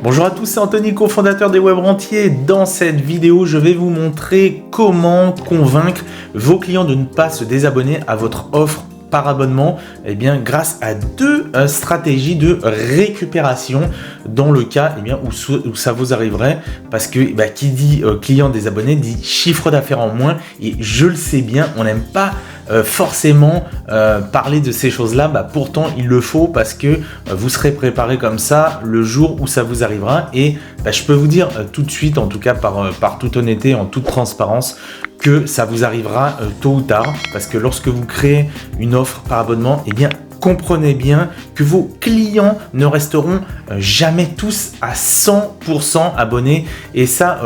Bonjour à tous, c'est Anthony, cofondateur des Web Rentiers. Dans cette vidéo, je vais vous montrer comment convaincre vos clients de ne pas se désabonner à votre offre par abonnement, grâce à deux stratégies de récupération dans le cas où ça vous arriverait, parce que qui dit client désabonné dit chiffre d'affaires en moins, et je le sais bien, on n'aime pas forcément parler de ces choses-là, pourtant il le faut, parce que vous serez préparé comme ça le jour où ça vous arrivera. Et je peux vous dire tout de suite, en tout cas par toute honnêteté, en toute transparence, que ça vous arrivera tôt ou tard, parce que lorsque vous créez une offre par abonnement, comprenez bien que vos clients ne resteront jamais tous à 100% abonnés. Et ça,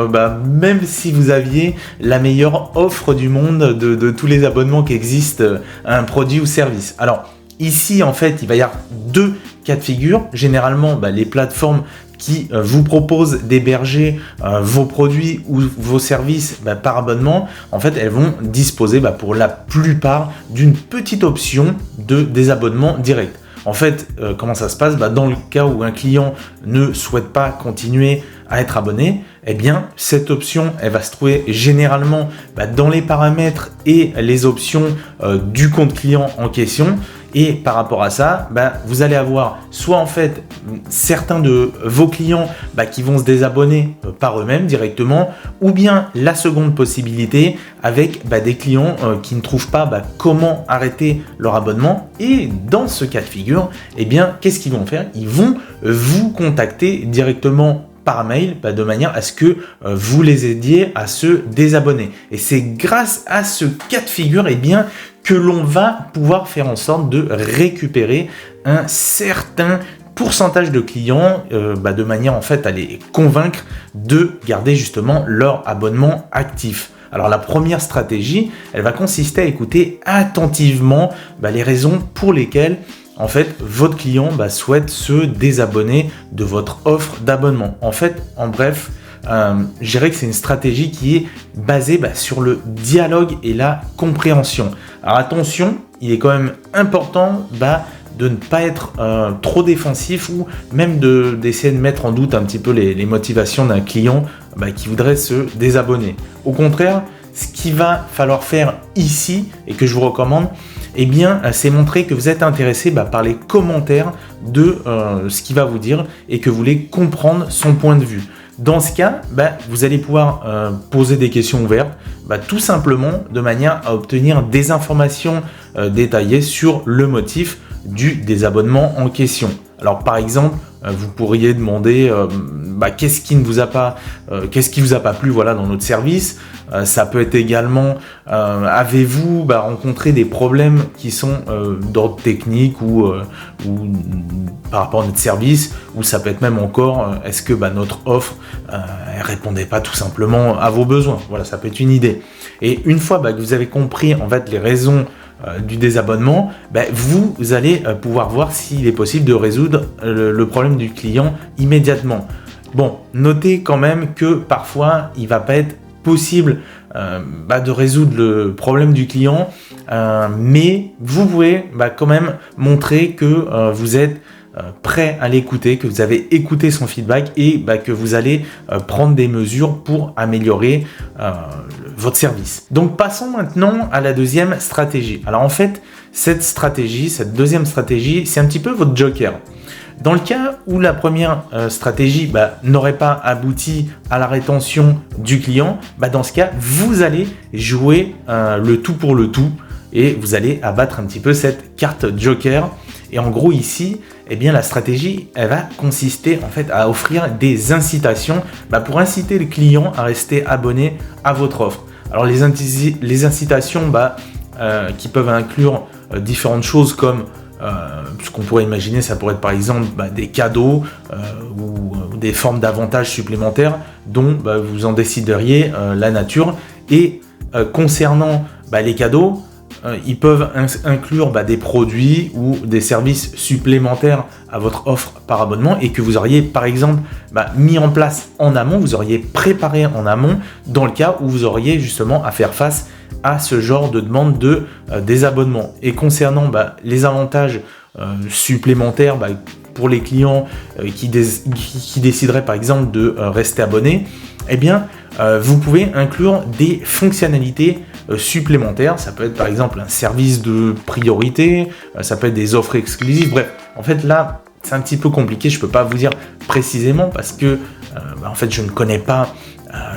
même si vous aviez la meilleure offre du monde de tous les abonnements qui existent à un produit ou service. Alors ici, en fait, il va y avoir deux cas de figure. Généralement, les plateformes qui vous proposent d'héberger vos produits ou vos services par abonnement, en fait, elles vont disposer pour la plupart d'une petite option de désabonnement direct. En fait, comment ça se passe? Dans le cas où un client ne souhaite pas continuer à être abonné, cette option, elle va se trouver généralement dans les paramètres et les options du compte client en question. Et par rapport à ça, vous allez avoir soit en fait certains de vos clients qui vont se désabonner par eux-mêmes directement, ou bien la seconde possibilité avec des clients qui ne trouvent pas comment arrêter leur abonnement. Et dans ce cas de figure, qu'est-ce qu'ils vont faire? Ils vont vous contacter directement par mail, de manière à ce que vous les aidiez à se désabonner. Et c'est grâce à ce cas de figure que l'on va pouvoir faire en sorte de récupérer un certain pourcentage de clients de manière en fait à les convaincre de garder justement leur abonnement actif. Alors la première stratégie, elle va consister à écouter attentivement les raisons pour lesquelles en fait, votre client souhaite se désabonner de votre offre d'abonnement. En fait, en bref, je dirais que c'est une stratégie qui est basée sur le dialogue et la compréhension. Alors attention, il est quand même important de ne pas être trop défensif, ou même d'essayer de mettre en doute un petit peu les motivations d'un client qui voudrait se désabonner. Au contraire, ce qu'il va falloir faire ici, et que je vous recommande, c'est montrer que vous êtes intéressé par les commentaires de ce qu'il va vous dire, et que vous voulez comprendre son point de vue. Dans ce cas, vous allez pouvoir poser des questions ouvertes, tout simplement de manière à obtenir des informations détaillées sur le motif du désabonnement en question. Alors par exemple, vous pourriez demander qu'est-ce qui vous a pas plu dans notre service. Ça peut être également avez-vous rencontré des problèmes qui sont d'ordre technique ou par rapport à notre service, ou ça peut être même encore est-ce que notre offre elle répondait pas tout simplement à vos besoins. Voilà, ça peut être une idée. Et une fois que vous avez compris en fait les raisons du désabonnement, vous allez pouvoir voir s'il est possible de résoudre le problème du client immédiatement. Bon, notez quand même que parfois il va pas être possible de résoudre le problème du client, mais vous pouvez quand même montrer que vous êtes prêt à l'écouter, que vous avez écouté son feedback, et que vous allez prendre des mesures pour améliorer votre service. Donc passons maintenant à la deuxième stratégie. Alors en fait, cette deuxième stratégie, c'est un petit peu votre joker. Dans le cas où la première stratégie n'aurait pas abouti à la rétention du client, dans ce cas, vous allez jouer le tout pour le tout, et vous allez abattre un petit peu cette carte joker. Et en gros ici, la stratégie, elle va consister en fait à offrir des incitations pour inciter le client à rester abonné à votre offre. Alors les incitations qui peuvent inclure différentes choses, comme ce qu'on pourrait imaginer, ça pourrait être par exemple des cadeaux ou des formes d'avantages supplémentaires dont vous en décideriez la nature. Et concernant les cadeaux, ils peuvent inclure des produits ou des services supplémentaires à votre offre par abonnement, et que vous auriez par exemple mis en place en amont, vous auriez préparé en amont, dans le cas où vous auriez justement à faire face à ce genre de demande de désabonnement. Et concernant les avantages supplémentaires pour les clients qui décideraient par exemple de rester abonnés, eh bien, vous pouvez inclure des fonctionnalités supplémentaires. Ça peut être par exemple un service de priorité, ça peut être des offres exclusives. Bref, en fait là, c'est un petit peu compliqué. Je peux pas vous dire précisément parce que en fait, je ne connais pas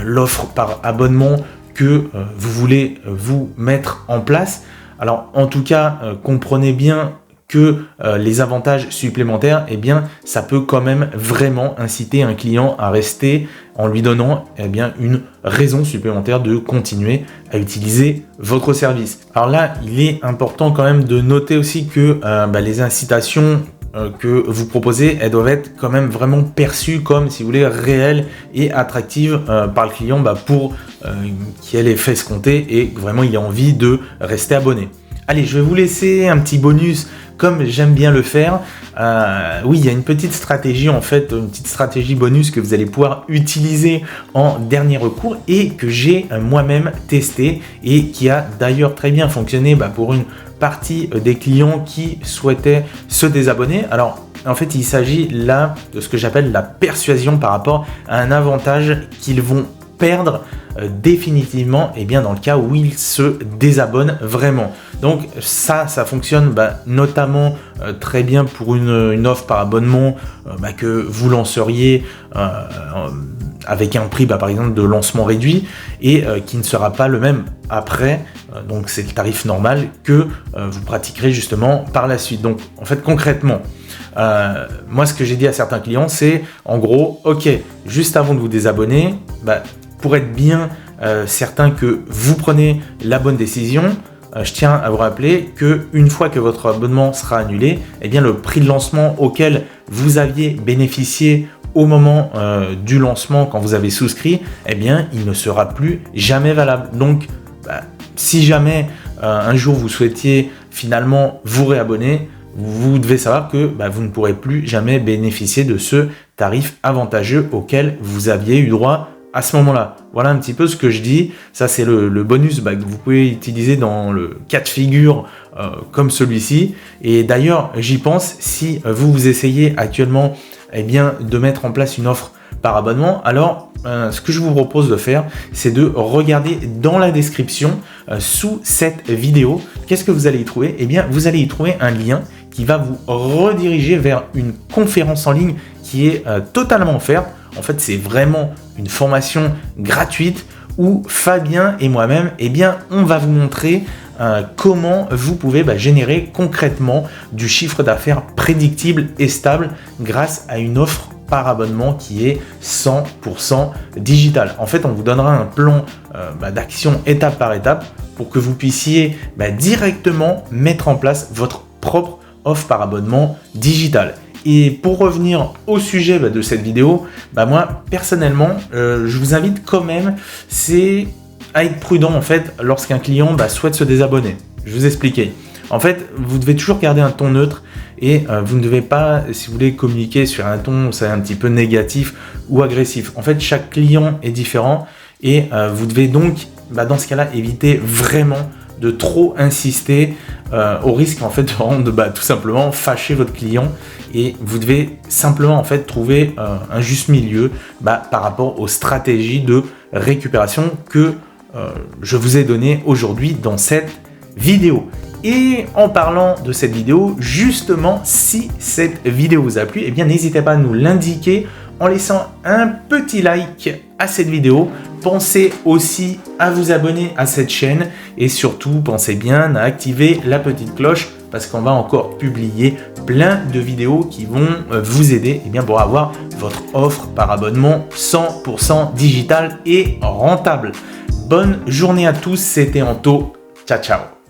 l'offre par abonnement que vous voulez vous mettre en place. Alors, en tout cas, comprenez bien que les avantages supplémentaires, eh bien, ça peut quand même vraiment inciter un client à rester en lui donnant eh bien, une raison supplémentaire de continuer à utiliser votre service. Alors là, il est important quand même de noter aussi que les incitations que vous proposez, elles doivent être quand même vraiment perçues comme, si vous voulez, réelles et attractives par le client pour qu'il ait l'effet escompté et que vraiment il ait envie de rester abonné. Allez, je vais vous laisser un petit bonus comme j'aime bien le faire. Oui, il y a une petite stratégie en fait, une petite stratégie bonus que vous allez pouvoir utiliser en dernier recours et que j'ai moi-même testé et qui a d'ailleurs très bien fonctionné pour une partie des clients qui souhaitaient se désabonner. Alors, en fait, il s'agit là de ce que j'appelle la persuasion par rapport à un avantage qu'ils vont perdre définitivement dans le cas où ils se désabonnent vraiment. Donc ça fonctionne notamment très bien pour une offre par abonnement que vous lanceriez avec un prix par exemple de lancement réduit et qui ne sera pas le même après, donc c'est le tarif normal que vous pratiquerez justement par la suite. Donc en fait concrètement, moi ce que j'ai dit à certains clients c'est en gros, ok, juste avant de vous désabonner, pour être bien certain que vous prenez la bonne décision, je tiens à vous rappeler qu'une fois que votre abonnement sera annulé, eh bien le prix de lancement auquel vous aviez bénéficié au moment du lancement quand vous avez souscrit, eh bien il ne sera plus jamais valable. Donc si jamais un jour vous souhaitiez finalement vous réabonner, vous devez savoir que vous ne pourrez plus jamais bénéficier de ce tarif avantageux auquel vous aviez eu droit à ce moment-là. Voilà un petit peu ce que je dis. Ça, c'est le bonus que vous pouvez utiliser dans le cas de figure comme celui-ci. Et d'ailleurs, j'y pense, si vous essayez actuellement de mettre en place une offre par abonnement, alors ce que je vous propose de faire, c'est de regarder dans la description sous cette vidéo. Qu'est-ce que vous allez y trouver ? Eh bien, vous allez y trouver un lien qui va vous rediriger vers une conférence en ligne qui est totalement offerte. En fait, c'est vraiment une formation gratuite où Fabien et moi-même, on va vous montrer comment vous pouvez générer concrètement du chiffre d'affaires prédictible et stable grâce à une offre par abonnement qui est 100% digital. En fait, on vous donnera un plan d'action étape par étape pour que vous puissiez directement mettre en place votre propre offre par abonnement digital. Et pour revenir au sujet de cette vidéo, moi personnellement, je vous invite quand même, c'est à être prudent en fait lorsqu'un client souhaite se désabonner. Je vais vous expliquer. En fait, vous devez toujours garder un ton neutre et vous ne devez pas, si vous voulez, communiquer sur un ton un petit peu négatif ou agressif. En fait, chaque client est différent et vous devez donc, dans ce cas-là, éviter vraiment de trop insister au risque en fait de rendre tout simplement fâcher votre client et vous devez simplement en fait trouver un juste milieu par rapport aux stratégies de récupération que je vous ai donné aujourd'hui dans cette vidéo. Et en parlant de cette vidéo, justement, si cette vidéo vous a plu, n'hésitez pas à nous l'indiquer en laissant un petit like à cette vidéo. Pensez aussi à vous abonner à cette chaîne et surtout pensez bien à activer la petite cloche parce qu'on va encore publier plein de vidéos qui vont vous aider pour avoir votre offre par abonnement 100% digital et rentable. Bonne journée à tous, c'était Anto. Ciao, ciao.